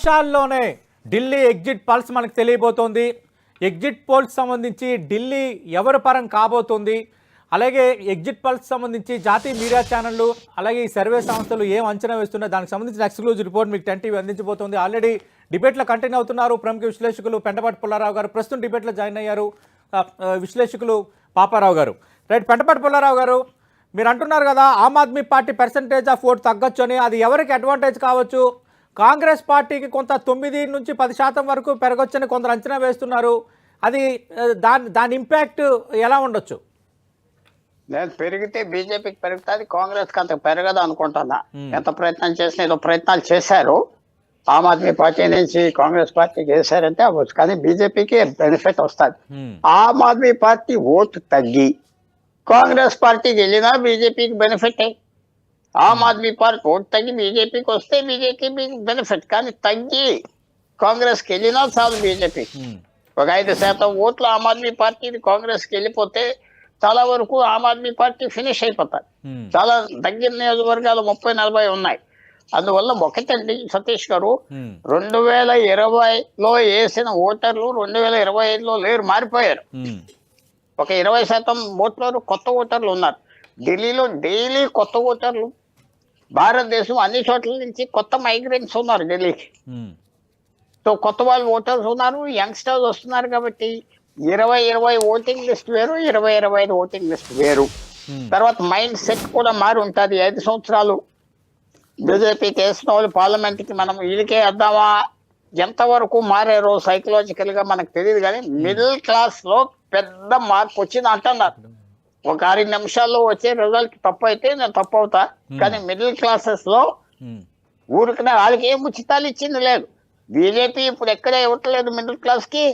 నిమిషాల్లోనే Delhi exit pulse మనకు తెలియబోతోంది. Exit polls సంబంధించి ఢిల్లీ ఎవరి పరం కాబోతోంది, అలాగే ఎగ్జిట్ పల్స్ సంబంధించి జాతీయ మీడియా ఛానళ్ళు అలాగే ఈ సర్వే సంస్థలు ఏం అంచనా వేస్తున్నాయి దానికి సంబంధించిన ఎక్స్క్లూజివ్ రిపోర్ట్ మీకు 10 టీవీ అందించబోతోంది. ఆల్రెడీ డిబేట్లో కంటిన్యూ అవుతున్నారు ప్రముఖ విశ్లేషకులు పెంటపాటి పుల్లారావు గారు, ప్రస్తుతం డిబేట్లో జాయిన్ అయ్యారు విశ్లేషకులు పాపారావు గారు. రైట్, పెంటపాటి పుల్లారావు గారు, మీరు అంటున్నారు కదా Aam Aadmi Party percentage of vote తగ్గొచ్చు అని, అది ఎవరికి అడ్వాంటేజ్ కావచ్చు? కాంగ్రెస్ పార్టీకి కొంత 9 నుంచి 10% వరకు పెరగొచ్చని కొందరు అంచనా వేస్తున్నారు. అది దాని ఇంపాక్ట్ ఎలా ఉండొచ్చు? నేను పెరిగితే బీజేపీకి పెరుగుతుంది, కాంగ్రెస్కి అంత పెరగదు అనుకుంటున్నా. ఎంత ప్రయత్నం చేసినా ఏదో ప్రయత్నాలు చేశారు. ఆమ్ ఆద్మీ పార్టీ నుంచి కాంగ్రెస్ పార్టీకి వేశారంటే అవ్వచ్చు, కానీ బీజేపీకి బెనిఫిట్ వస్తుంది. ఆమ్ ఆద్మీ పార్టీ ఓటు తగ్గి కాంగ్రెస్ పార్టీకి వెళ్ళినా బీజేపీకి బెనిఫిట్. ఆమ్ ఆద్మీ పార్టీ ఓటు తగ్గి బీజేపీకి వస్తే బీజేపీకి బెనిఫిట్, కానీ తగ్గి కాంగ్రెస్కి వెళ్ళినా చాలు బీజేపీ. ఒక 5% ఓట్లు ఆమ్ ఆద్మీ పార్టీ కాంగ్రెస్కి వెళ్ళిపోతే చాలా వరకు ఆమ్ ఆద్మీ పార్టీ ఫినిష్ అయిపోతారు. చాలా తగ్గిన నియోజకవర్గాలు 30-40 ఉన్నాయి. అందువల్ల ఒకటండి సతీష్ గారు, 2020లో వేసిన ఓటర్లు 2025లో లేరు, మారిపోయారు. ఒక 20% ఓట్లరు కొత్త ఓటర్లు ఉన్నారు. ఢిల్లీలో డైలీ కొత్త ఓటర్లు, భారతదేశం అన్ని చోట్ల నుంచి కొత్త మైగ్రెంట్స్ ఉన్నారు ఢిల్లీకి. సో కొత్త వాళ్ళు ఓటర్స్ ఉన్నారు, యంగ్స్టర్స్ వస్తున్నారు. కాబట్టి 2020 ఓటింగ్ లిస్ట్ వేరు, 2025 ఓటింగ్ లిస్ట్ వేరు. తర్వాత మైండ్ సెట్ కూడా మారి ఉంటుంది. 5 సంవత్సరాలు బీజేపీకి వేసిన వాళ్ళు పార్లమెంట్కి మనం వీళ్ళకే వేద్దామా, ఎంతవరకు మారారో సైకలాజికల్ గా మనకు తెలియదు. కానీ మిడిల్ క్లాస్ లో పెద్ద మార్పు వచ్చింది అంటున్నారు. ఒక 6 నిమిషాల్లో వచ్చే రిజల్ట్ తప్పు అయితే నేను తప్పు అవుతా, కానీ మిడిల్ క్లాసెస్ లో ఊరికనే వాళ్ళకి ఏం ఉచితాలు ఇచ్చింది లేదు. బీజేపీ ఇప్పుడు ఎక్కడ ఇవ్వట్లేదు మిడిల్ క్లాస్ కి,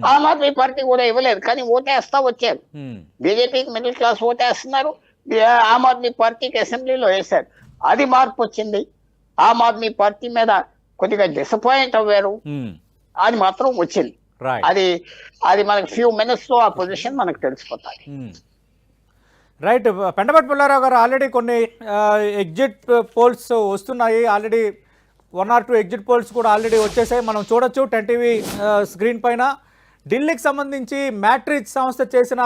ఆమ్ ఆద్మీ పార్టీ కూడా ఇవ్వలేదు, కానీ ఓటేస్తా వచ్చారు. బీజేపీకి మిడిల్ క్లాస్ ఓటేస్తున్నారు, ఆమ్ ఆద్మీ పార్టీకి అసెంబ్లీలో వేశారు. అది మార్పు వచ్చింది. ఆమ్ ఆద్మీ పార్టీ మీద కొద్దిగా డిసప్పాయింట్ అవ్వారు, అది మాత్రం వచ్చింది. అది మనకి ఫ్యూ మినిట్స్ లో ఆ పొజిషన్ మనకు తెలిసిపోతాయి. రైట్, పెంటపాటి పుల్లారావు గారు, ఆల్రెడీ కొన్ని ఎగ్జిట్ పోల్స్ వస్తున్నాయి. ఆల్రెడీ 1 or 2 ఎగ్జిట్ పోల్స్ కూడా ఆల్రెడీ వచ్చేసాయి, మనం చూడొచ్చు 10 టీవీ స్క్రీన్ పైన. ఢిల్లీకి సంబంధించి మ్యాట్రిక్స్ సంస్థ చేసిన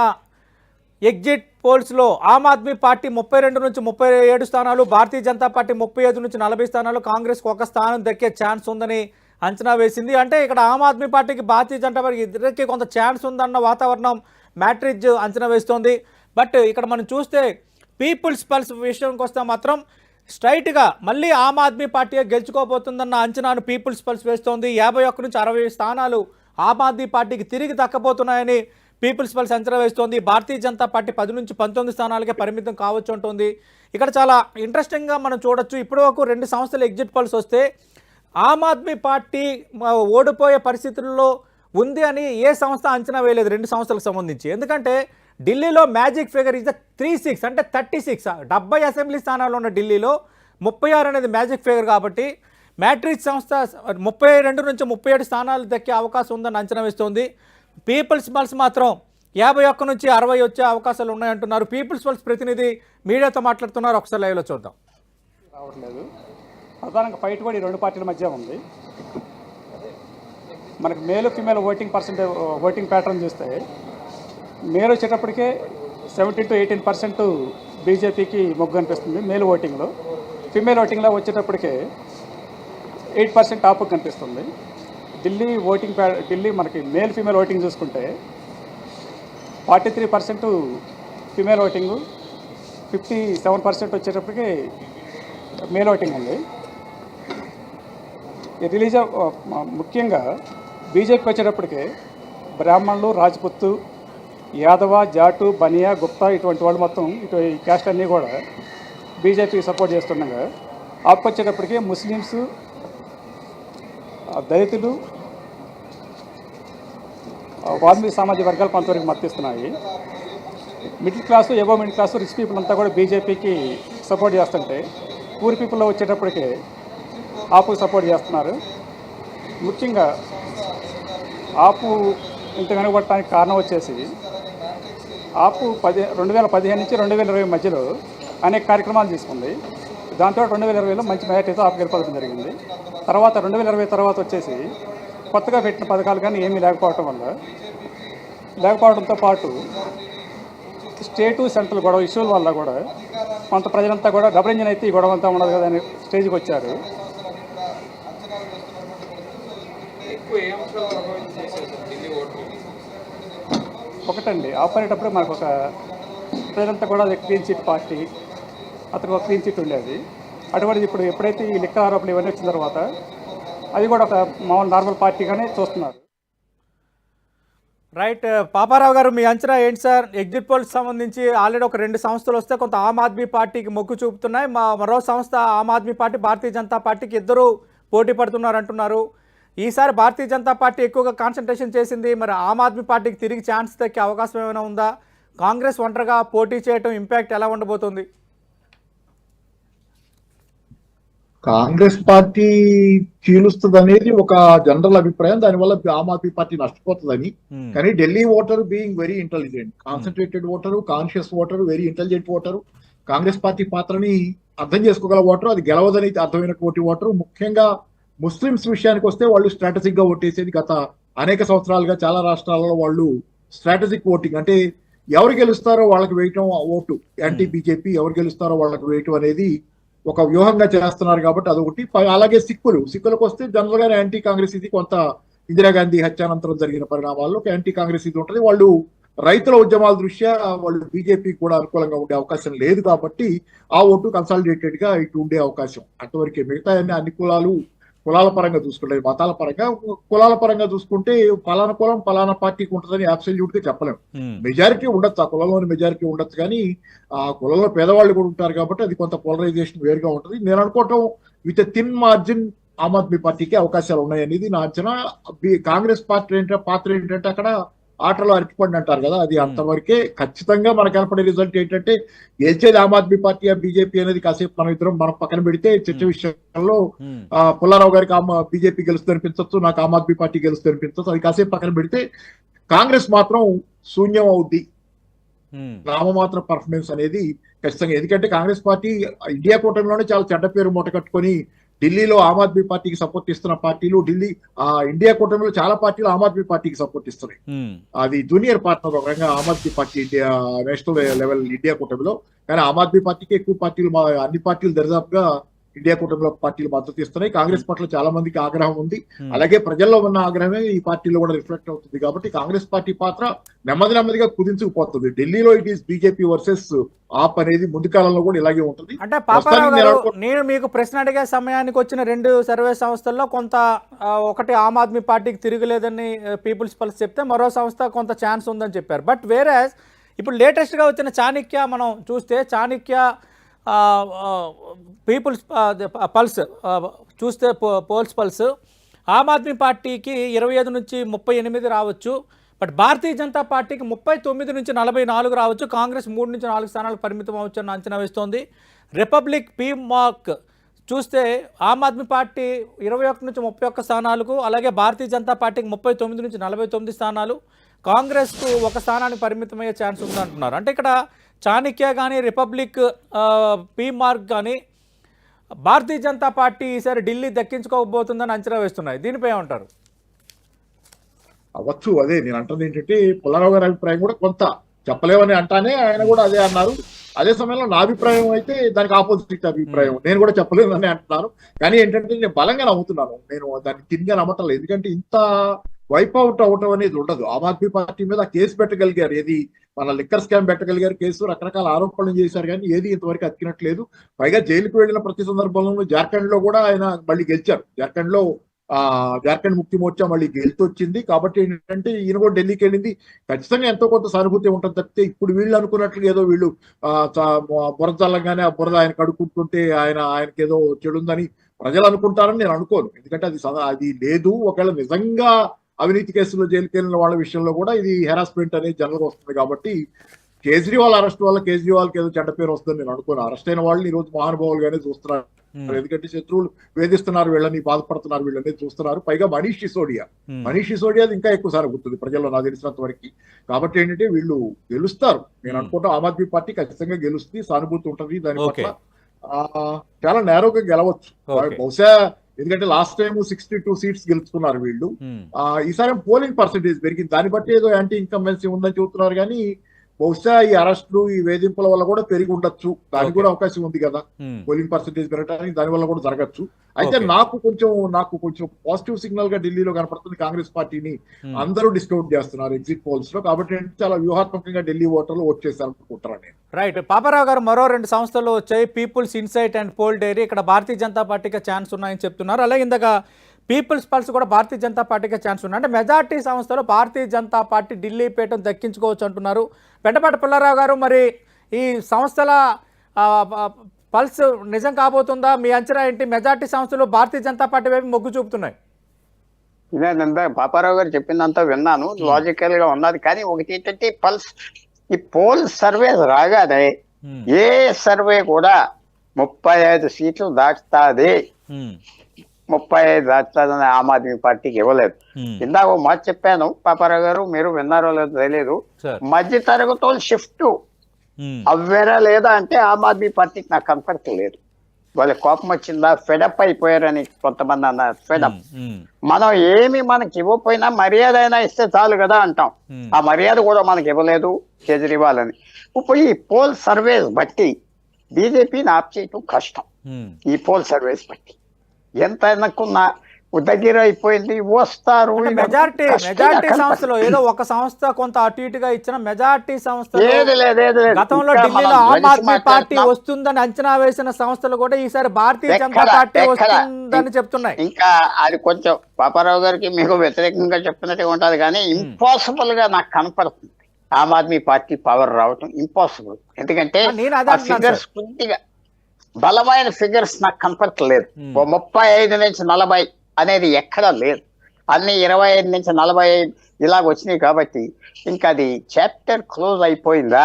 ఎగ్జిట్ పోల్స్లో ఆమ్ ఆద్మీ పార్టీ 32 నుంచి 37 స్థానాలు, భారతీయ జనతా పార్టీ 35 నుంచి 40 స్థానాలు, కాంగ్రెస్కి 1 స్థానం దక్కే ఛాన్స్ ఉందని అంచనా వేసింది. అంటే ఇక్కడ ఆమ్ ఆద్మీ పార్టీకి భారతీయ జనతా పార్టీకి ఇద్దరికి కొంత ఛాన్స్ ఉందన్న వాతావరణం మ్యాట్రిక్స్ అంచనా వేస్తోంది. బట్ ఇక్కడ మనం చూస్తే పీపుల్స్ పల్స్ విషయానికి వస్తే మాత్రం స్ట్రైట్గా మళ్ళీ ఆమ్ ఆద్మీ పార్టీ గెలుచుకోబోతుందన్న అంచనాను పీపుల్స్ పల్స్ వేస్తోంది. 51 నుంచి 60 స్థానాలు ఆమ్ ఆద్మీ పార్టీకి తిరిగి దక్కబోతున్నాయని పీపుల్స్ పల్స్ అంచనా వేస్తోంది. భారతీయ జనతా పార్టీ 10 నుంచి 19 స్థానాలకే పరిమితం కావచ్చు అంటుంది. ఇక్కడ చాలా ఇంట్రెస్టింగ్గా మనం చూడొచ్చు, ఇప్పటి వరకు 2 సంస్థలు ఎగ్జిట్ పల్స్ వస్తే ఆమ్ ఆద్మీ పార్టీ ఓడిపోయే పరిస్థితుల్లో ఉంది అని ఏ సంస్థ అంచనా వేయలేదు 2 సంస్థలకు సంబంధించి. ఎందుకంటే ఢిల్లీలో మ్యాజిక్ ఫిగర్ ఇస్ 36, అంటే 36, 70 అసెంబ్లీ స్థానాలు ఉన్న ఢిల్లీలో 36 అనేది మ్యాజిక్ ఫిగర్. కాబట్టి మ్యాట్రిక్స్ సంస్థ 32 నుంచి 37 స్థానాలు దక్కే అవకాశం ఉందని అంచనా వేస్తోంది. పీపుల్స్ పల్స్ మాత్రం 51 నుంచి 60 వచ్చే అవకాశాలు ఉన్నాయంటున్నారు. పీపుల్స్ పల్స్ ప్రతినిధి మీడియాతో మాట్లాడుతున్నారు, ఒకసారి లైవ్లో చూద్దాం. రావట్లేదు, ప్రధానంగా ఫైట్ కూడా ఈ 2 పార్టీల మధ్య ఉంది. మనకు మేల్ ఫిమేల్ ఓటింగ్ ప్యాటర్న్ చూస్తే మేల్ వచ్చేటప్పటికే 17 to 18% బీజేపీకి మొగ్గు కనిపిస్తుంది మేల్ ఓటింగ్లో. ఫిమేల్ ఓటింగ్లో వచ్చేటప్పటికే 8% ఆపు కనిపిస్తుంది. ఢిల్లీ మనకి మేల్ ఫిమేల్ ఓటింగ్ చూసుకుంటే 43% ఫిమేల్ ఓటింగు, 57% వచ్చేటప్పటికి మేల్ ఓటింగ్ ఉంది. ముఖ్యంగా బీజేపీకి వచ్చేటప్పటికే బ్రాహ్మణులు, రాజ్పుత్తు, యాదవ, జాటు, బనియా, గుప్తా ఇటువంటి వాళ్ళు మొత్తం ఈ క్యాస్ట్ అన్నీ కూడా బీజేపీకి సపోర్ట్ చేస్తుండగా, ఆపు వచ్చేటప్పటికి ముస్లిమ్స్, దళితులు, వాల్మీకి సామాజిక వర్గాలు కొంతవరకు మద్దతిస్తున్నాయి. Middle class, above middle class, rich people అంతా కూడా బీజేపీకి సపోర్ట్ చేస్తుంటే పూర్ పీపుల్లో వచ్చేటప్పటికి ఆపుకి సపోర్ట్ చేస్తున్నారు. ముఖ్యంగా ఆపు ఇంత కనుగొట్టడానికి కారణం వచ్చేసి ఆపు 2015 నుంచి 2020 మధ్యలో అనేక కార్యక్రమాలు తీసుకుంది. దాంతో 2020లో మంచి మెజార్టీతో ఆపు గెలుపడం జరిగింది. తర్వాత 2020 తర్వాత వచ్చేసి కొత్తగా పెట్టిన పథకాలు కానీ ఏమీ లేకపోవడంతో పాటు స్టేటు సెంట్రల్ గొడవ ఇష్యూల వల్ల కూడా కొంత ప్రజలంతా కూడా డబుల్ ఇంజిన్ అయితే ఈ గొడవ అంతా ఉండదు కదా అనే స్టేజ్కి వచ్చారు. ఒకటండి ఆపరేటప్పుడు మనకు ఒక ప్రజలంతా కూడా అది క్లీన్ చిట్ పార్టీ, అతనికి ఒక క్లీన్ చిట్ ఉండేది. అటువంటిది ఇప్పుడు ఎప్పుడైతే ఈ లిక్క ఆరోపణలు ఇవన్నీ వచ్చిన తర్వాత అది కూడా ఒక మామూలు నార్మల్ పార్టీగానే చూస్తున్నారు. రైట్. పాపారావు గారు, మీ అంచనా ఏంటి సార్? ఎగ్జిట్ పోల్స్ సంబంధించి ఆల్రెడీ ఒక 2 సంస్థలు వస్తే కొంత ఆమ్ ఆద్మీ పార్టీకి మొగ్గు చూపుతున్నాయి. మరో సంస్థ ఆమ్ ఆద్మీ పార్టీ, భారతీయ జనతా పార్టీకి ఇద్దరు పోటీ పడుతున్నారు అంటున్నారు. ఈసారి భారతీయ జనతా పార్టీ ఎక్కువగా కాన్సన్ట్రేషన్ చేసింది. మరి ఆమ్ ఆద్మీ పార్టీకి తిరిగి ఛాన్స్ దక్కే అవకాశం ఏమైనా ఉందా? కాంగ్రెస్ ఒంటరిగా పోటీ చేయడం ఇంపాక్ట్ ఎలా ఉండబోతుంది? కాంగ్రెస్ పార్టీ చీలుస్తుంది అనేది ఒక జనరల్ అభిప్రాయం. దానివల్ల ఆమ్ ఆద్మీ పార్టీ నష్టపోతుందని. కానీ Delhi voter being very intelligent, concentrated voter, conscious voter, very intelligent voter, Congress party పాత్రని అర్థం చేసుకోగల ఓటరు, అది గెలవదని అర్థమైనటువంటి ఓటరు. ముఖ్యంగా ముస్లిమ్స్ విషయానికి వస్తే వాళ్ళు స్ట్రాటజిక్ గా ఓటేసేది. గత అనేక సంవత్సరాలుగా చాలా రాష్ట్రాలలో వాళ్ళు స్ట్రాటజిక్ ఓటింగ్, అంటే ఎవరు గెలుస్తారో వాళ్ళకి వేయటం ఓటు, యాంటీ బీజేపీ ఎవరు గెలుస్తారో వాళ్ళకి వేయటం అనేది ఒక వ్యూహంగా చేస్తున్నారు. కాబట్టి అదొకటి. అలాగే సిక్కులకు వస్తే జనరల్ గా యాంటీ కాంగ్రెస్ ఇది. కొంత ఇందిరాగాంధీ హత్యానంతరం జరిగిన పరిణామాల్లో ఒక యాంటీ కాంగ్రెస్ ఇది ఉంటుంది. వాళ్ళు రైతుల ఉద్యమాల దృష్ట్యా వాళ్ళు బీజేపీకి కూడా అనుకూలంగా ఉండే అవకాశం లేదు. కాబట్టి ఆ ఓటు కన్సాలిడేటెడ్ గా ఇటు ఉండే అవకాశం అంతవరకే. మిగతా అన్ని కులాల పరంగా చూసుకుంటే, మతాల పరంగా, కులాల పరంగా చూసుకుంటే పలానా కులం పలానా పార్టీకి ఉంటుందని అబ్సల్యూట్ గా చెప్పలేము. మెజారిటీ ఉండొచ్చు, ఆ కులంలోని మెజారిటీ ఉండొచ్చు, కానీ ఆ కులంలో పేదవాళ్ళు కూడా ఉంటారు కాబట్టి అది కొంత పోలరైజేషన్ వేరుగా ఉంటుంది. నేను అనుకోవటం with thin margin Aam Aadmi పార్టీకి అవకాశాలు ఉన్నాయి అనేది నా అంచనా. కాంగ్రెస్ పాత్ర ఏంటంటే అక్కడ ఆటలో అరటిపండి అంటారు కదా, అది అంతవరకే. ఖచ్చితంగా మనకు కనపడే రిజల్ట్ ఏంటంటే గెలిచేది ఆమ్ ఆద్మీ పార్టీ ఆ బీజేపీ అనేది కాసేపు మనం పక్కన పెడితే చర్చ విషయంలో పుల్లారావు గారికి బీజేపీ గెలుస్తూ అనిపించవచ్చు, నాకు ఆమ్ ఆద్మీ పార్టీ గెలుస్తూ అనిపించవచ్చు. అది కాసేపు పక్కన పెడితే కాంగ్రెస్ మాత్రం శూన్యం అవుద్ది. నామమాత్ర పర్ఫార్మెన్స్ అనేది ఖచ్చితంగా. ఎందుకంటే కాంగ్రెస్ పార్టీ ఇండియా కూటమిలోనే చాలా చెడ్డ పేరు మూట కట్టుకొని ఢిల్లీలో ఆమ్ ఆద్మీ పార్టీకి సపోర్ట్ ఇస్తున్న పార్టీలు, ఇండియా కూటమిలో చాలా పార్టీలు ఆమ్ ఆద్మీ పార్టీకి సపోర్ట్ ఇస్తున్నాయి. అది జూనియర్ పార్ట్నర్ ఒక రకంగా Aam Aadmi Party India national level India కూటమిలో. కానీ ఆమ్ ఆద్మీ పార్టీకి ఎక్కువ పార్టీలు, అన్ని పార్టీలు దరిదాపుగా ఇండియా కూటమిలో పార్టీలు మద్దతు ఇస్తున్నాయి. కాంగ్రెస్ పట్ల చాలా మందికి ఆగ్రహం ఉంది. అలాగే ప్రజల్లో ఉన్న ఆగ్రహమే ఈ పార్టీలో కూడా రిఫ్లెక్ట్ అవుతుంది. కాబట్టి కాంగ్రెస్ పార్టీ పాత్ర నెమ్మదిగా కుదించుకుపోతుంది. ఢిల్లీలో ఇట్ ఈస్ బీజేపీ వర్సెస్ ఆప్ అనేది ముందు కాలంలో కూడా ఇలాగే ఉంటుంది. అంటే పాపారావు గారు, నేను మీకు ప్రశ్న అడిగే సమయానికి వచ్చిన 2 సర్వే సంస్థల్లో కొంత ఒకటి ఆమ్ ఆద్మీ పార్టీకి తిరగలేదని పీపుల్స్ పల్స్ చెప్తే, మరో సంస్థ కొంత ఛాన్స్ ఉందని చెప్పారు. బట్ వేరే ఇప్పుడు లేటెస్ట్గా వచ్చిన చాణక్య మనం చూస్తే, చాణక్య పీపుల్స్ పల్స్ చూస్తే పోల్స్ పల్స్ ఆమ్ ఆద్మీ పార్టీకి 25 నుంచి 38 రావచ్చు. బట్ భారతీయ జనతా పార్టీకి 39 నుంచి 44 రావచ్చు. కాంగ్రెస్ 3 నుంచి 4 స్థానాలకు పరిమితం అవ్వచ్చు అన్న అంచనా వేస్తోంది. రిపబ్లిక్ మార్క్ చూస్తే ఆమ్ ఆద్మీ పార్టీ 21 నుంచి 31 స్థానాలకు, అలాగే భారతీయ జనతా పార్టీకి 39 నుంచి 49 స్థానాలు, కాంగ్రెస్కు 1 స్థానానికి పరిమితమయ్యే ఛాన్స్ ఉందంటున్నారు. అంటే ఇక్కడ చాణక్య కానీ, రిపబ్లిక్ మార్క్ కానీ భారతీయ జనతా పార్టీ ఈసారి ఢిల్లీ దక్కించుకోకపోతుందని అంచనా వేస్తున్నాయి. దీనిపై ఏమంటారు? అవ్వచ్చు. అదే నేను అంటుంది ఏంటంటే, పుల్లారావు గారి అభిప్రాయం కూడా కొంత చెప్పలేమని అంటానే ఆయన కూడా అదే అన్నారు. అదే సమయంలో నా అభిప్రాయం అయితే దానికి ఆపోజిట్ అభిప్రాయం. నేను కూడా చెప్పలేదని అంటున్నాను. కానీ ఏంటంటే నేను బలంగా నమ్ముతున్నాను. నేను దాన్ని తిరిగా నమ్మటం లేదు. ఎందుకంటే ఇంత వైప్ అవుట్ అవటం అనేది ఉండదు. ఆమ్ ఆద్మీ పార్టీ మీద కేసు పెట్టగలిగారు, ఏది మన లిక్కర్ స్కామ్ పెట్టగలిగారు కేసు, రకరకాల ఆరోపణలు చేశారు, కానీ ఏది ఇంతవరకు అతికినట్లేదు. పైగా జైలుకు వెళ్ళిన ప్రతి సందర్భంలో జార్ఖండ్ లో కూడా ఆయన మళ్ళీ గెలిచారు. జార్ఖండ్ ముక్తి మోర్చా మళ్ళీ గెలుతూ వచ్చింది. కాబట్టి ఏంటంటే ఈయన కూడా ఢిల్లీకి వెళ్ళింది. ఖచ్చితంగా ఎంతో కొంత సానుభూతి ఉంటుంది తప్పితే ఇప్పుడు వీళ్ళు అనుకున్నట్లు ఏదో వీళ్ళు బురద చల్లంగానే ఆ బురద ఆయన కడుక్కుంటుంటే ఆయనకి ఏదో చెడుందని ప్రజలు అనుకుంటారని నేను అనుకోను. ఎందుకంటే అది లేదు. ఒకవేళ నిజంగా అవినీతి కేసులో జైలుకి వెళ్ళిన వాళ్ళ విషయంలో కూడా ఇది హెరాస్మెంట్ అనేది జనరల్గా వస్తుంది. కాబట్టి కేజ్రీవాల్ అరెస్ట్ వల్ల కేజ్రీవాల్కి ఏదో చెడ్డ పేరు వస్తుందని నేను అనుకోను. అరెస్ట్ అయిన వాళ్ళని ఈ రోజు మహానుభావులుగానే చూస్తున్నారు. ఎందుకంటే శత్రువులు వేధిస్తున్నారు వీళ్ళని, బాధపడుతున్నారు వీళ్ళని చూస్తున్నారు. పైగా మనీష్ సిసోడియా ఇంకా ఎక్కువ సార్ గుర్తుంది ప్రజల్లో నాకు తెలిసినంత వరకు. కాబట్టి ఏంటంటే వీళ్ళు గెలుస్తారు. నేను అనుకుంటా ఆమ్ ఆద్మీ పార్టీ ఖచ్చితంగా గెలుస్తుంది, సానుభూతి ఉంటుంది దాని పట్ల. చాలా నేరోగా గెలవచ్చు. బహుశా ఎందుకంటే లాస్ట్ టైం 62 సీట్స్ గెలుచుకున్నారు వీళ్ళు. ఈసారి పోలింగ్ పర్సెంటేజ్ పెరిగింది, దాన్ని బట్టి ఏదో యాంటీ ఇన్కంబెన్సీ ఉందని చెబుతున్నారు. కానీ బహుశా ఈ అరెస్టులు ఈ వేధింపుల వల్ల కూడా పెరిగి ఉండొచ్చు, దానికి కూడా అవకాశం ఉంది కదా పోలింగ్ పర్సెంటేజ్ పెరగడానికి, దాని వల్ల కూడా జరగచ్చు. అయితే నాకు కొంచెం పాజిటివ్ సిగ్నల్ గా ఢిల్లీలో కనపడుతుంది. కాంగ్రెస్ పార్టీని అందరూ డిస్కౌంట్ చేస్తున్నారు ఎగ్జిట్ పోల్స్ లో, కాబట్టి చాలా వ్యూహాత్మకంగా ఢిల్లీ ఓటర్లు ఓట్ చేశారు అనుకుంటారు. నేను రైట్. పాపారావు గారు, మరో 2 సంస్థలు వచ్చాయి, peoples insight and poll diary. ఇక్కడ భారతీయ జనతా పార్టీకి ఛాన్స్ ఉన్నాయని చెప్తున్నారు. అలాగే ఇందాక పీపుల్స్ పల్స్ కూడా భారతీయ జనతా పార్టీకి ఛాన్స్ ఉన్నాయి. అంటే మెజార్టీ సంస్థలు భారతీయ జనతా పార్టీ ఢిల్లీ పీఠం దక్కించుకోవచ్చు అంటున్నారు. పెంటపాటి పుల్లారావు గారు, మరి ఈ సంస్థల పల్స్ నిజం కాబోతుందా? మీ అంచనా ఏంటి? మెజార్టీ సంస్థలు భారతీయ జనతా పార్టీ వైపు మొగ్గు చూపుతున్నాయి. ఇదేనంతా పాపారావు గారు చెప్పిందంతా విన్నాను, లాజికల్ గా ఉన్నది. కానీ ఒకటి ఏంటంటే పల్స్ ఈ పోల్ సర్వే రాగానే ఏ సర్వే కూడా 35 సీట్లు దాటుతాది, 35 దాటుతాదని ఆమ్ ఆద్మీ పార్టీకి ఇవ్వలేదు. ఇందాక ఒక మాట చెప్పాను పాపారావు గారు, మీరు విన్నారో లేదో తెలియదు, మధ్య తరగతులు షిఫ్ట్ అవ్వేరా లేదా అంటే ఆమ్ ఆద్మీ పార్టీకి నాకు కనపడలేదు. వాళ్ళ కోపం వచ్చిందా, ఫెడప్ అయిపోయారని కొంతమంది అన్నారు. ఫెడప్ మనం ఏమి మనకి ఇవ్వకపోయినా మర్యాద అయినా ఇస్తే చాలు కదా అంటాం. ఆ మర్యాద కూడా మనకి ఇవ్వలేదు కేజ్రీవాల్ అని. ఇప్పుడు ఈ పోల్ సర్వేస్ బట్టి బీజేపీని ఆప్ చేయటం కష్టం. ఈ పోల్ సర్వేస్ బట్టి ఎంత అనుకున్నా దగ్గర అయిపోయింది, వస్తారు. మెజార్టీ సంస్థలో ఏదో ఒక సంస్థ కొంత అటు ఇటుగా ఇచ్చిన మెజార్టీ సంస్థ గతంలో ఢిల్లీలో ఆమ్ ఆద్మీ పార్టీ వస్తుందని అంచనా వేసిన సంస్థలు కూడా ఈసారి భారతీయ జనతా పార్టీ వస్తుందని చెప్తున్నాయి. ఇంకా అది కొంచెం పాపారావు గారికి మీకు వ్యతిరేకంగా చెప్తున్నట్టుగా ఉంటది, కానీ ఇంపాసిబుల్ గా నాకు కనపడుతుంది ఆమ్ ఆద్మీ పార్టీ పవర్ రావటం ఇంపాసిబుల్. ఎందుకంటే ఫిగర్స్ కొద్దిగా బలమైన ఫిగర్స్ నాకు కనపడట్లేదు. 35 నుంచి 40 అనేది ఎక్కడా లేదు, అన్ని 25 నుంచి 45 ఇలాగ వచ్చినాయి. కాబట్టి ఇంకా అది చాప్టర్ క్లోజ్ అయిపోయిందా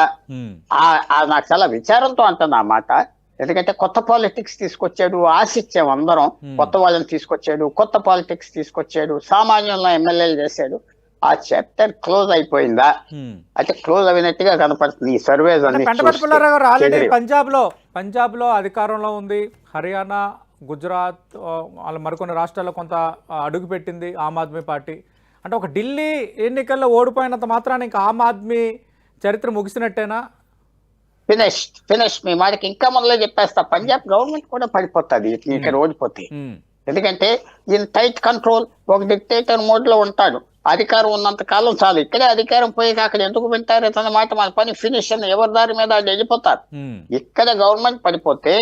నాకు చాలా విచారంతో అంటున్నా ఆ మాట. ఎందుకంటే కొత్త పాలిటిక్స్ తీసుకొచ్చాడు, ఆశించాం అందరం, కొత్త వాళ్ళని తీసుకొచ్చాడు, కొత్త పాలిటిక్స్ తీసుకొచ్చాడు, సామాన్యులను ఎమ్మెల్యేలు చేశాడు. ఆ చాప్టర్ క్లోజ్ అయిపోయిందా అయితే క్లోజ్ అయినట్టుగా కనపడుతుంది ఈ సర్వేస్ అన్ని. పెంటపాటి పుల్లారావు గారు, ఆల్రెడీ పంజాబ్ లో అధికారంలో ఉంది, హర్యానా, గుజరాత్, వాళ్ళ మరికొన్ని రాష్ట్రాల్లో కొంత అడుగు పెట్టింది ఆమ్ ఆద్మీ పార్టీ. అంటే ఒక ఢిల్లీ ఎన్నికల్లో ఓడిపోయినంత మాత్రాన్ని ఇంకా ఆమ్ ఆద్మీ చరిత్ర ముగిసినట్టేనా? ఫినిష్ మీ మాటకి ఇంకా మొదలే చెప్పేస్తా, పంజాబ్ గవర్నమెంట్ కూడా పడిపోతుంది ఇక్కడ ఓడిపోతే. ఎందుకంటే ఈయన టైట్ కంట్రోల్, ఒక డిక్టేటర్ మోడ్ లో ఉంటాడు. అధికారం ఉన్నంత కాలం చాలు, ఇక్కడే అధికారం పోయాక అక్కడ ఎందుకు వింటారు తన మాట, మన పని ఫినిష్ అని ఎవరి దారి మీద వాళ్ళు వెళ్ళిపోతారు. ఇక్కడ గవర్నమెంట్ పడిపోతే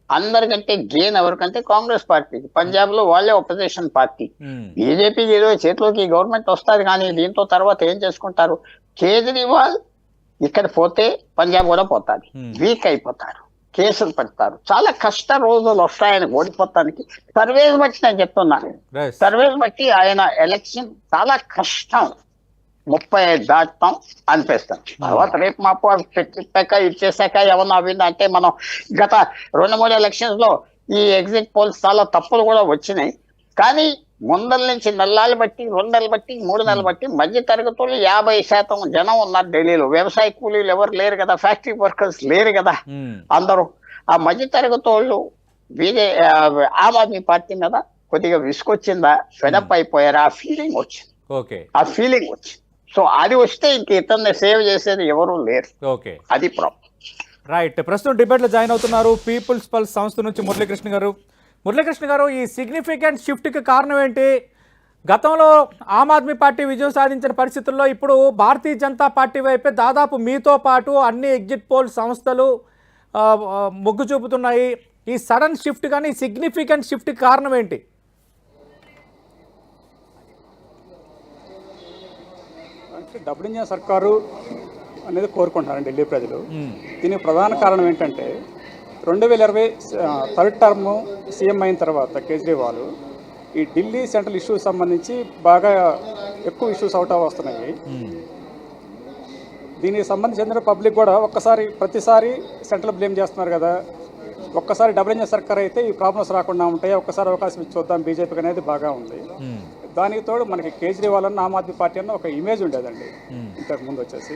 అందరికంటే గెయిన్ ఎవరికంటే కాంగ్రెస్ పార్టీకి. పంజాబ్ లో వాళ్ళే అపోజిషన్ పార్టీ. బీజేపీకి ఏదో చేతిలోకి గవర్నమెంట్ వస్తుంది, కానీ దీంతో తర్వాత ఏం చేసుకుంటారు? కేజ్రీవాల్ ఇక్కడ పోతే పంజాబ్ కూడా పోతాది, వీక్ అయిపోతారు, కేసులు పెడతారు, చాలా కష్ట రోజులు వస్తాయని ఓడిపోతానికి. సర్వేస్ బట్టి నేను చెప్తున్నాను, సర్వేస్ బట్టి ఆయన ఎలక్షన్ చాలా కష్టం, 35 దాటుతాం అనిపిస్తాం. తర్వాత రేపు మాపు పెట్టాక ఇచ్చేసాక ఏమన్నా అయిందంటే, మనం గత 2-3 ఎలక్షన్స్ లో ఈ ఎగ్జిట్ పోల్స్ చాలా తప్పులు కూడా వచ్చినాయి. కానీ ముందల నుంచి నెలలు బట్టి, 2 నెలలు బట్టి, 3 నెలలు బట్టి మధ్య తరగతులు 50% జనం ఉన్నారు ఢిల్లీలో. వ్యవసాయ కూలీలు ఎవరు లేరు కదా, ఫ్యాక్టరీ వర్కర్స్ లేరు కదా, అందరూ ఆ మధ్య తరగతి వాళ్ళు ఆమ్ ఆద్మీ పార్టీ మీద కొద్దిగా విసుకొచ్చిందా, ఫెడప్ అయిపోయారా, ఆ ఫీలింగ్ వచ్చింది. సో అది వస్తే ఇంక ఇతన్ని సేవ్ చేసేది ఎవరు లేరు, అది ప్రాబ్లం. రైట్. ప్రస్తుతం డిబేట్ లో జాయిన్ అవుతున్నారు పీపుల్స్ పల్స్ సంస్థ నుంచి మురళీకృష్ణ గారు. మురళీకృష్ణ గారు, ఈ సిగ్నిఫికెంట్ షిఫ్ట్కి కారణం ఏంటి? గతంలో ఆమ్ ఆద్మీ పార్టీ విజయం సాధించిన పరిస్థితుల్లో ఇప్పుడు భారతీయ జనతా పార్టీ వైపే దాదాపు మీతో పాటు అన్ని ఎగ్జిట్ పోల్ సంస్థలు మొగ్గు చూపుతున్నాయి. ఈ సడన్ షిఫ్ట్ కానీ సిగ్నిఫికెంట్ షిఫ్ట్కి కారణం ఏంటి? అంటే డబుల్ ఇంజిన్ సర్కారు అనేది కోరుకుంటున్నారు ఢిల్లీ ప్రజలు. దీనికి ప్రధాన కారణం ఏంటంటే 2020 థర్డ్ టర్మ్ సీఎం అయిన తర్వాత కేజ్రీవాల్ ఈ ఢిల్లీ సెంట్రల్ ఇష్యూస్ సంబంధించి బాగా ఎక్కువ ఇష్యూస్ అవుట్ వస్తున్నాయి. దీనికి సంబంధించిన పబ్లిక్ కూడా ప్రతిసారి సెంట్రల్ బ్లేమ్ చేస్తున్నారు కదా. ఒక్కసారి డబుల్ ఇంజిన్ సర్కార్ అయితే ఈ ప్రాబ్లమ్స్ రాకుండా ఉంటాయి, ఒక్కసారి అవకాశం ఇచ్చి చూద్దాం బీజేపీకి అనేది బాగా ఉంది. దానికి తోడు మనకి కేజ్రీవాల్ అన్న ఆమ్ ఆద్మీ పార్టీ అన్న ఒక ఇమేజ్ ఉండేదండి ఇంతకు ముందు. వచ్చేసి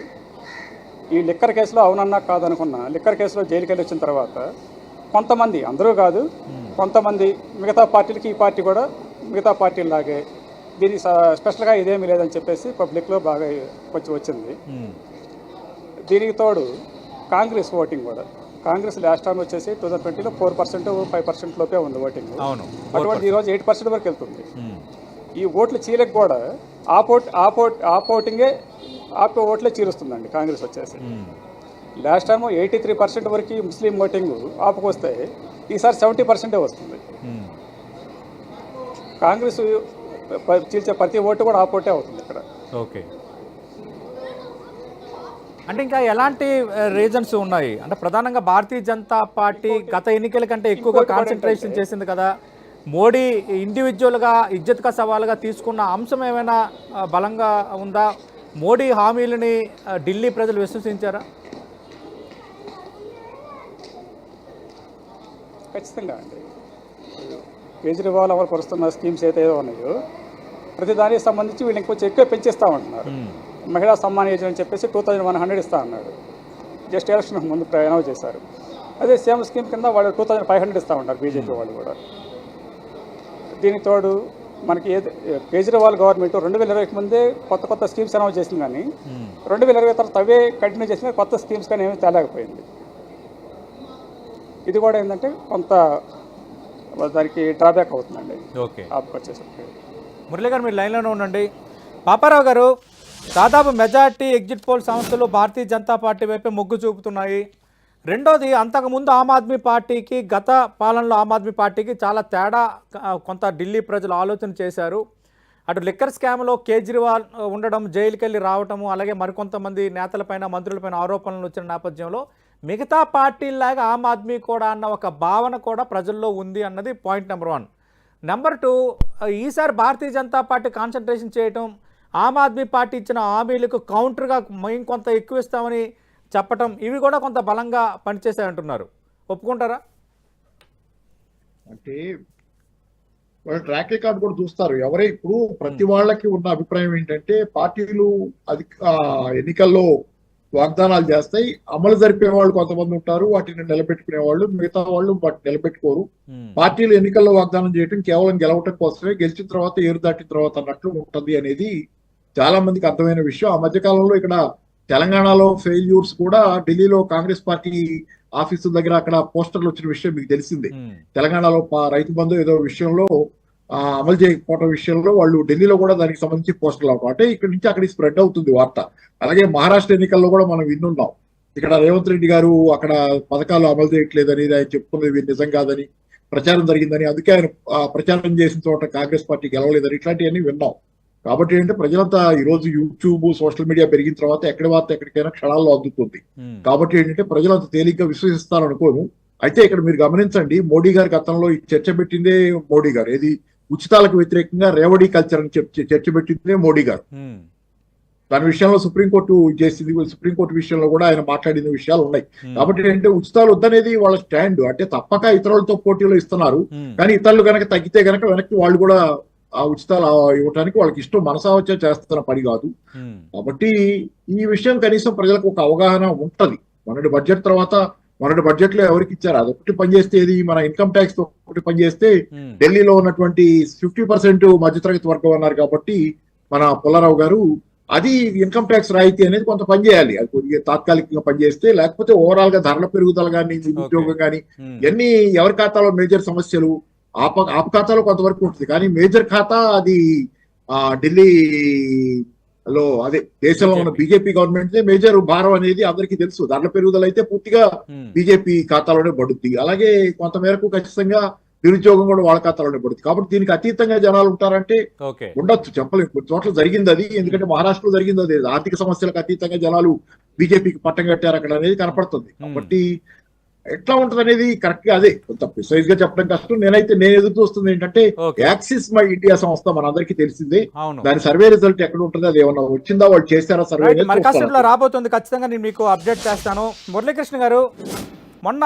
ఈ లిక్కర్ కేసులో అవునన్నా కాదనుకున్నా, లిక్కర్ కేసులో జైలుకి వెళ్ళి వచ్చిన తర్వాత కొంతమంది, అందరూ కాదు, కొంతమంది మిగతా పార్టీలకి ఈ పార్టీ కూడా మిగతా పార్టీలాగే దీనికి స్పెషల్గా ఇదేమీ లేదని చెప్పేసి పబ్లిక్లో బాగా వచ్చింది. దీనికి తోడు కాంగ్రెస్ ఓటింగ్ కూడా, కాంగ్రెస్ లాస్ట్ టైం వచ్చేసి 2020లో 4% 5% లోపే ఉంది ఓటింగ్. అటువంటి ఈరోజు 8% వరకు వెళ్తుంది. ఈ ఓట్ల చీలకు కూడా ఆప్ ఓట్లే చీరుస్తుందండి కాంగ్రెస్ వచ్చేసి. లాస్ట్ టైం 83% వరకు ముస్లిం ఓటింగ్ ఆపుకు వస్తే ఈసారి 70% వస్తుంది. కాంగ్రెస్ చీల్చే ప్రతి ఓటు కూడా ఆపోటే అవుతుంది ఇక్కడ. ఓకే, అంటే ఇంకా ఎలాంటి రీజన్స్ ఉన్నాయి అంటే ప్రధానంగా భారతీయ జనతా పార్టీ గత ఎన్నికల కంటే ఎక్కువగా కాన్సన్ట్రేషన్ చేసింది కదా, మోడీ ఇండివిజువల్గా ఇజ్జత్గా సవాలుగా తీసుకున్న అంశం ఏమైనా బలంగా ఉందా? మోడీ హామీలని ఢిల్లీ ప్రజలు విశ్వసించారా? ఖచ్చితంగా అండి. కేజ్రీవాల్ అమలు పరుస్తున్న స్కీమ్స్ ఏదైతే ఉన్నాయో ప్రతి దానికి సంబంధించి వీళ్ళు ఇంకొంచెం ఎక్కువ పెంచేస్తామంటున్నారు. మహిళా సమ్మాన్ యోజన అని చెప్పేసి 2100 ఇస్తా అన్నాడు. జస్ట్ ఎలక్షన్ ముందు అనౌన్స్ చేశారు. అదే సేమ్ స్కీమ్ కింద వాళ్ళు 2500 ఇస్తా ఉంటారు బీజేపీ వాళ్ళు కూడా. దీనికి తోడు మనకి కేజ్రీవాల్ గవర్నమెంట్ 2020 ముందే కొత్త స్కీమ్స్ అనౌన్స్ చేసింది, కానీ 2020 తర్వాత అవే కంటిన్యూ చేసిన కొత్త స్కీమ్స్ కానీ ఏమీ తేలేకపోయింది. ఇది కూడా ఏంటంటే కొంత దానికి డ్రాబ్యాక్ అవుతుందండి. ఓకే, వచ్చేసరికి మురళి గారు మీరు లైన్లోనే ఉండండి. పాపారావు గారు, దాదాపు మెజార్టీ ఎగ్జిట్ పోల్ సంస్థలు భారతీయ జనతా పార్టీ వైపే మొగ్గు చూపుతున్నాయి. రెండోది, అంతకుముందు ఆమ్ ఆద్మీ పార్టీకి గత పాలనలో ఆమ్ ఆద్మీ పార్టీకి చాలా తేడా కొంత ఢిల్లీ ప్రజలు ఆలోచన చేశారు. అటు లిక్కర్ స్కామ్లో కేజ్రీవాల్ ఉండడం, జైలుకి వెళ్ళి రావటము, అలాగే మరికొంతమంది నేతలపైన మంత్రులపైన ఆరోపణలు వచ్చిన నేపథ్యంలో మిగతా పార్టీలాగా ఆమ్ ఆద్మీ కూడా అన్న ఒక భావన కూడా ప్రజల్లో ఉంది అన్నది పాయింట్ నెంబర్ 1. నెంబర్ 2, ఈసారి భారతీయ జనతా పార్టీ కాన్సన్ట్రేషన్ చేయటం, ఆమ్ ఆద్మీ పార్టీ ఇచ్చిన హామీలకు కౌంటర్గా మేము కొంత ఎక్కువ ఇస్తామని చెప్పటం, ఇవి కూడా కొంత బలంగా పనిచేశాయంటున్నారు. ఒప్పుకుంటారా? అంటే వాళ్ళ ట్రాక్ రికార్డ్ కూడా చూస్తారు. ఎవరే ఇప్పుడు ప్రతి వాళ్ళకి ఉన్న అభిప్రాయం ఏంటంటే పార్టీలు ఎన్నికల్లో వాగ్దానాలు చేస్తాయి, అమలు జరిపే వాళ్ళు కొంతమంది ఉంటారు, వాటిని నిలబెట్టుకునే వాళ్ళు, మిగతా వాళ్ళు వాటిని నిలబెట్టుకోరు. పార్టీలు ఎన్నికల్లో వాగ్దానం చేయడం కేవలం గెలవటం కోసమే, గెలిచిన తర్వాత ఏరు దాటిన తర్వాత అన్నట్లు ఉంటుంది అనేది చాలా మందికి అర్థమైన విషయం. ఆ మధ్య కాలంలో ఇక్కడ తెలంగాణలో ఫెయిల్యూర్స్ కూడా ఢిల్లీలో కాంగ్రెస్ పార్టీ ఆఫీసుల దగ్గర అక్కడ పోస్టర్లు వచ్చిన విషయం మీకు తెలిసిందే. తెలంగాణలో రైతు బంధు ఏదో విషయంలో అమలు చేయకపోవడం విషయంలో వాళ్ళు ఢిల్లీలో కూడా దానికి సంబంధించి పోస్టర్లు అవ్వడం, అంటే ఇక్కడ నుంచి అక్కడికి స్ప్రెడ్ అవుతుంది వార్త. అలాగే మహారాష్ట్ర ఎన్నికల్లో కూడా మనం విన్నున్నాం, ఇక్కడ రేవంత్ రెడ్డి గారు అక్కడ పథకాలు అమలు చేయట్లేదని, ఆయన చెప్పుకున్నది నిజం కాదని ప్రచారం జరిగిందని, అందుకే ఆయన ప్రచారం చేసిన చోట కాంగ్రెస్ పార్టీ గెలవలేదని, ఇట్లాంటివన్నీ విన్నాం. కాబట్టి ఏంటంటే ప్రజలంతా ఈ రోజు యూట్యూబ్ సోషల్ మీడియా పెరిగిన తర్వాత ఎక్కడి వార్త ఎక్కడికైనా క్షణాల్లో అందుతుంది. కాబట్టి ఏంటంటే ప్రజలంతా తేలిగ్గా విశ్వసిస్తారనుకోను. అయితే ఇక్కడ మీరు గమనించండి, మోడీ గారి గతంలో ఈ చర్చ పెట్టిందే మోడీ గారు. ఏది ఉచితాలకు వ్యతిరేకంగా రేవడీ కల్చర్ అని చర్చ పెట్టిందే మోడీ గారు. దాని విషయంలో సుప్రీంకోర్టు చేసింది, సుప్రీంకోర్టు విషయంలో కూడా ఆయన మాట్లాడిన విషయాలు ఉన్నాయి. కాబట్టి ఏంటంటే ఉచితాలు వద్దనేది వాళ్ళ స్టాండ్. అంటే తప్పక ఇతరులతో పోటీలో ఇస్తున్నారు, కానీ ఇతరులు కనుక తగ్గితే కనుక వెనక్కి వాళ్ళు కూడా ఆ ఉచితాలు ఇవ్వడానికి వాళ్ళకి ఇష్టం, మనసావచ్చే చేస్తున్న పని కాదు. కాబట్టి ఈ విషయం కనీసం ప్రజలకు ఒక అవగాహన ఉంటది. మొన్నటి బడ్జెట్ తర్వాత మొన్నటి బడ్జెట్ లో ఎవరికి ఇచ్చారు, అదొకటి పనిచేస్తే, ఇది మన ఇన్కమ్ ట్యాక్స్ ఒకటి పనిచేస్తే ఢిల్లీలో ఉన్నటువంటి 50% మధ్యతరగతి వర్గం అన్నారు కాబట్టి మన పుల్లారావు గారు, అది ఇన్కమ్ ట్యాక్స్ రాయితీ అనేది కొంత పనిచేయాలి. అది కొద్దిగా తాత్కాలికంగా పనిచేస్తే, లేకపోతే ఓవరాల్ గా ధరల పెరుగుదల కానీ ఉద్యోగం కానీ ఇవన్నీ ఎవరి ఖాతాలో మేజర్ సమస్యలు ఆప ఖాతాలో కొంతవరకు ఉంటుంది, కానీ మేజర్ ఖాతా అది ఢిల్లీలో అదే దేశంలో ఉన్న బీజేపీ గవర్నమెంట్ మేజర్ భారం అనేది అందరికీ తెలుసు. ధరల పెరుగుదల అయితే పూర్తిగా బీజేపీ ఖాతాలోనే పడుద్ది. అలాగే కొంత మేరకు ఖచ్చితంగా నిరుద్యోగం కూడా వాళ్ళ ఖాతాలోనే పడుతుంది. కాబట్టి దీనికి అతీతంగా జనాలు ఉంటారంటే ఉండొచ్చు, చెప్పలేము. కొన్ని చోట్ల జరిగింది అది, ఎందుకంటే మహారాష్ట్రలో జరిగింది అది. ఆర్థిక సమస్యలకు అతీతంగా జనాలు బీజేపీకి పట్టం కట్టారు అక్కడ అనేది కనపడుతుంది. కాబట్టి ఎట్లా ఉంటది అనేది కరెక్ట్ గా అదే కొంత ప్రిసైజ్ గా చెప్పడం కష్టం. నేను ఎదురు చూస్తుంది ఏంటంటే యాక్సిస్ మై ఇండియా సంస్థ మనందరికీ తెలిసిందే, దాని సర్వే రిజల్ట్ ఎక్కడ ఉంటుంది, అది ఏమన్నా వచ్చిందా, వాళ్ళు చేశారా సర్వే రాబోతుంది. ఖచ్చితంగా నేను మీకు అప్డేట్ చేస్తాను. మురళీకృష్ణ గారు, మొన్న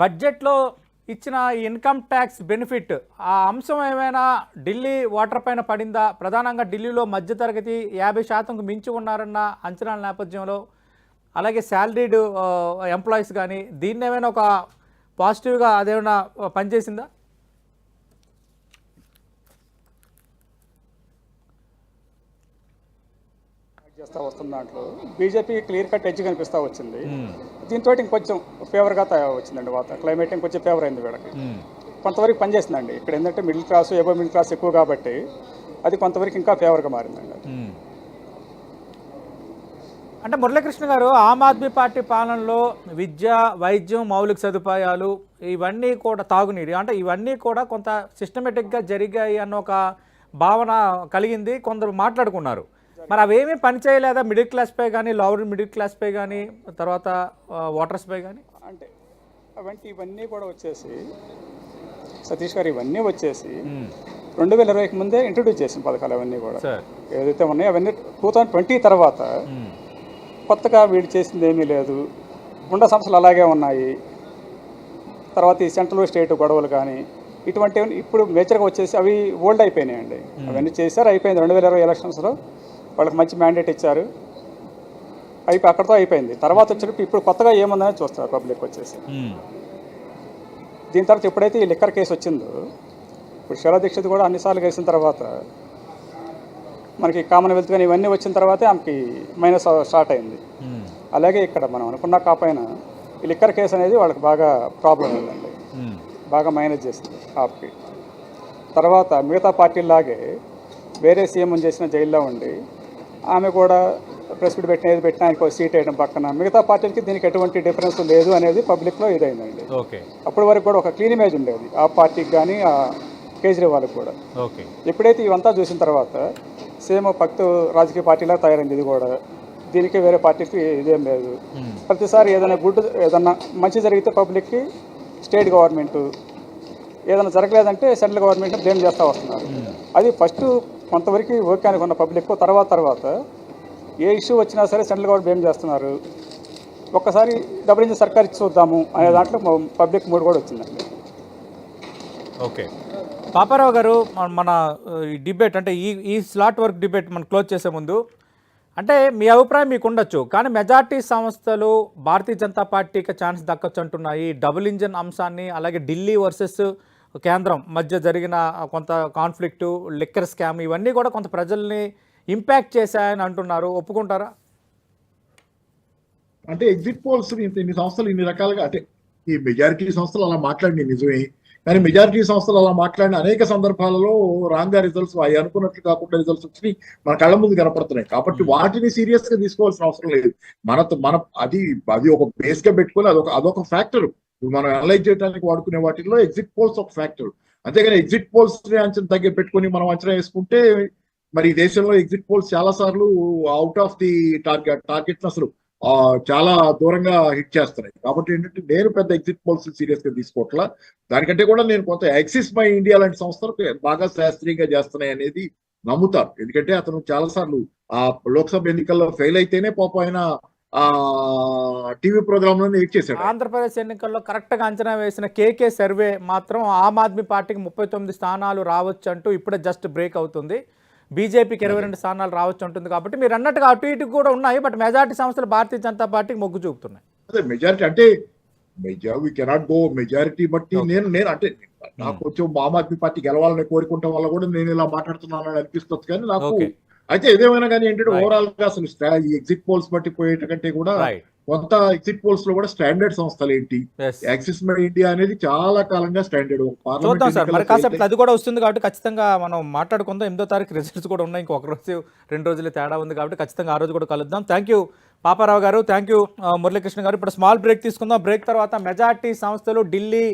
బడ్జెట్ లో ఇచ్చిన ఇన్కమ్ ట్యాక్స్ బెనిఫిట్ ఆ అంశం ఏమైనా ఢిల్లీ ఓటర్ పైన పడిందా? ప్రధానంగా ఢిల్లీలో మధ్యతరగతి 50% మించి ఉన్నారన్న అంచనాల నేపథ్యంలో, అలాగే శాలరీడ్ ఎంప్లాయీస్ కానీ దీన్ని ఏమైనా ఒక పాజిటివ్గా అదేమైనా పనిచేసిందా? చేస్తూ వస్తున్న దాంట్లో బీజేపీ క్లియర్ కట్ ఎడ్జ్ కనిపిస్తూ వచ్చింది. దీంతో ఇంకొంచెం ఫేవర్గా వచ్చిందండి. క్లైమేట్ ఇంకొంచెం ఫేవర్ అయింది వీళ్ళకి. కొంతవరకు పనిచేసిందండి. ఇక్కడ ఏంటంటే middle class above middle class ఎక్కువ కాబట్టి అది కొంతవరకు ఇంకా ఫేవర్గా మారిందండి. అంటే మురళీకృష్ణ గారు, ఆమ్ ఆద్మీ పార్టీ పాలనలో విద్య, వైద్యం, మౌలిక సదుపాయాలు ఇవన్నీ కూడా, తాగునీరు అంటే ఇవన్నీ కూడా కొంత సిస్టమేటిక్గా జరిగాయి అన్న ఒక భావన కలిగింది, కొందరు మాట్లాడుకున్నారు. మరి అవేమీ పని చేయలేదా మిడిల్ క్లాస్పై కానీ, లోవర్ మిడిల్ క్లాస్పై కానీ, తర్వాత ఓటర్స్పై కానీ? అంటే ఇవన్నీ కూడా వచ్చేసి సతీష్ గారు ఇవన్నీ వచ్చేసి 2020కి ముందే ఇంట్రొడ్యూస్ చేసిన పథకాలు అవన్నీ కూడా ఏదైతే ఉన్నాయో అవన్నీ 2020 తర్వాత కొత్తగా వీళ్ళు చేసింది ఏమీ లేదు. గుండా సంస్థలు అలాగే ఉన్నాయి. తర్వాత ఈ సెంట్రల్ స్టేట్ గొడవలు కానీ ఇటువంటివి ఇప్పుడు మేజర్గా వచ్చేసి అవి ఓల్డ్ అయిపోయినాయండి. అవన్నీ చేశారు, అయిపోయింది. 2020 ఎలక్షన్స్లో వాళ్ళకి మంచి మ్యాండేట్ ఇచ్చారు, అక్కడితో అయిపోయింది. తర్వాత వచ్చేటప్పుడు ఇప్పుడు కొత్తగా ఏముందని చూస్తారు పబ్లిక్ వచ్చేసి. దీని తర్వాత ఎప్పుడైతే ఈ లిక్కర్ కేసు వచ్చిందో, ఇప్పుడు శైలా దీక్షిత్ కూడా అన్నిసార్లు వేసిన తర్వాత మనకి కామన్వెల్త్ కానీ ఇవన్నీ వచ్చిన తర్వాతే ఆమెకి మైనస్ స్టార్ట్ అయింది. అలాగే ఇక్కడ మనం అనుకున్నా కాకపోయినా ఈ లిక్కర్ కేసు అనేది వాళ్ళకి బాగా ప్రాబ్లం అయిందండి, బాగా మైనస్ చేసింది ఆప్కి. తర్వాత మిగతా పార్టీలాగే వేరే సీఎం చేసిన జైల్లో ఉండి ఆమె కూడా ప్రెస్ మీట్ పెట్టినా ఆయనకు సీట్ వేయడం పక్కన, మిగతా పార్టీలకి దీనికి ఎటువంటి డిఫరెన్స్ లేదు అనేది పబ్లిక్లో ఇదైందండి. అప్పటి వరకు కూడా ఒక క్లీన్ ఇమేజ్ ఉండేది ఆ పార్టీకి కానీ ఆ కేజ్రీవాల్కి కూడా. ఎప్పుడైతే ఇవంతా చూసిన తర్వాత సేమ్ పక్తు రాజకీయ పార్టీలా తయారైంది ఇది కూడా. దీనికి వేరే పార్టీకి ఇదేం లేదు. ప్రతిసారి ఏదైనా మంచి జరిగితే పబ్లిక్కి స్టేట్ గవర్నమెంట్, ఏదైనా జరగలేదంటే సెంట్రల్ గవర్నమెంట్ బ్లేమ్ చేస్తూ వస్తున్నారు. అది ఫస్ట్ కొంతవరకు ఓకే అనుకున్న పబ్లిక్, తర్వాత ఏ ఇష్యూ వచ్చినా సరే సెంట్రల్ గవర్నమెంట్ బ్లేమ్ చేస్తున్నారు. ఒక్కసారి డబుల్ ఇంజిన్ సర్కార్ ఇచ్చి చూద్దాము అనే దాంట్లో పబ్లిక్ మూడు కూడా వచ్చిందండి. ఓకే పాపారావు గారు, మన డిబేట్ అంటే ఈ స్లాట్ వర్క్ డిబేట్ మనం క్లోజ్ చేసే ముందు, అంటే మీ అభిప్రాయం మీకు ఉండొచ్చు, కానీ మెజార్టీ సంస్థలు భారతీయ జనతా పార్టీకి ఛాన్స్ దక్కొచ్చు అంటున్నాయి. డబుల్ ఇంజిన్ అంశాన్ని, అలాగే ఢిల్లీ వర్సెస్ కేంద్రం మధ్య జరిగిన కొంత కాన్ఫ్లిక్టు, లిక్కర్ స్కామ్, ఇవన్నీ కూడా కొంత ప్రజల్ని ఇంపాక్ట్ చేశాయని అంటున్నారు. ఒప్పుకుంటారా? అంటే ఎగ్జిట్ పోల్స్ ఇన్ని సంస్థలు ఇన్ని రకాలుగా, అంటే ఈ మెజారిటీ సంస్థలు అలా మాట్లాడి నిజమే, కానీ మెజారిటీ సంస్థలు అలా మాట్లాడిన అనేక సందర్భాలలో రాంగ్ గా రిజల్ట్స్ అవి అనుకున్నట్లు కాకుండా రిజల్ట్స్ వచ్చి మన కళ్ళ ముందు కనపడుతున్నాయి. కాబట్టి వాటిని సీరియస్ గా తీసుకోవాల్సిన అవసరం లేదు. మన అది ఒక బేస్ గా పెట్టుకొని అదొక ఫ్యాక్టర్. మనం అనలైజ్ చేయడానికి వాడుకునే వాటిల్లో ఎగ్జిట్ పోల్స్ ఒక ఫ్యాక్టర్. అంతేగాని ఎగ్జిట్ పోల్స్ అంచనా తగ్గి పెట్టుకొని మనం అంచనా వేసుకుంటే మరి ఈ దేశంలో ఎగ్జిట్ పోల్స్ చాలా సార్లు అవుట్ ఆఫ్ ది టార్గెట్ అసలు చాలా దూరంగా హిట్ చేస్తున్నాయి. కాబట్టి ఏంటంటే నేను పెద్ద ఎగ్జిట్ పోల్స్ సీరియస్ గా తీసుకోవట్లా. దానికంటే కూడా నేను కొంత యాక్సిస్ మై ఇండియా లాంటి సంస్థలు బాగా శాస్త్రీయంగా చేస్తున్నాయి అనేది నమ్ముతారు. ఎందుకంటే అతను చాలా సార్లు ఆ లోక్సభ ఎన్నికల్లో ఫెయిల్ అయితేనే పాపం ఆయన టీవీ ప్రోగ్రామ్ లో ఎయిట్ చేశాడు. ఆంధ్రప్రదేశ్ ఎన్నికల్లో కరెక్ట్ గా అంచనా వేసిన కేకే సర్వే మాత్రం ఆమ్ ఆద్మీ పార్టీకి 39 స్థానాలు రావచ్చు అంటూ ఇప్పుడే జస్ట్ బ్రేక్ అవుతుంది. బీజేపీకి 22 స్థానాలు రావచ్చు ఉంటుంది. కాబట్టి మీరు అన్నట్టుగా అటు ఇటు కూడా ఉన్నాయి, బట్ మెజారిటీ సంస్థలు భారతీయ జనతా పార్టీకి మొగ్గు చూపుతున్నాయి. అదే మెజారిటీ అంటే వి కెనాట్ గో మెజారిటీ బట్టి నేను అంటే నాకు కొంచెం ఆమ్ ఆద్మీ పార్టీ గెలవాలని కోరుకుంటాం వల్ల కూడా నేను ఇలా మాట్లాడుతున్నాను అనిపిస్తుంది. కానీ నాకు అయితే ఏదేమైనా కానీ ఏంటంటే ఓవరాల్ గా అసలు ఈ ఎగ్జిట్ పోల్స్ బట్టి పోయేటంటే కూడా కొంత ఎగ్జిట్ పోల్స్ లో కూడా స్టాండర్డ్ సంస్థలు ఏంటి, యాక్సిస్ మై ఇండియా అనేది చాలా కాలంగా స్టాండర్డ్. చూద్దాం సార్, మరి కాసేపు అది కూడా వస్తుంది కాబట్టి ఖచ్చితంగా మనం మాట్లాడుకుందాం. 8వ తారీఖు రిజల్ట్స్ కూడా ఉన్నాయి, ఇంకొక రోజు 2 రోజులు తేడా ఉంది కాబట్టి ఖచ్చితంగా ఆ రోజు కూడా కలుద్దాం. థ్యాంక్ యూ పాపారావు గారు, థ్యాంక్ యూ మురళీకృష్ణ గారు. ఇప్పుడు స్మాల్ బ్రేక్ తీసుకుందాం. బ్రేక్ తర్వాత మెజార్టీ సంస్థలు ఢిల్లీ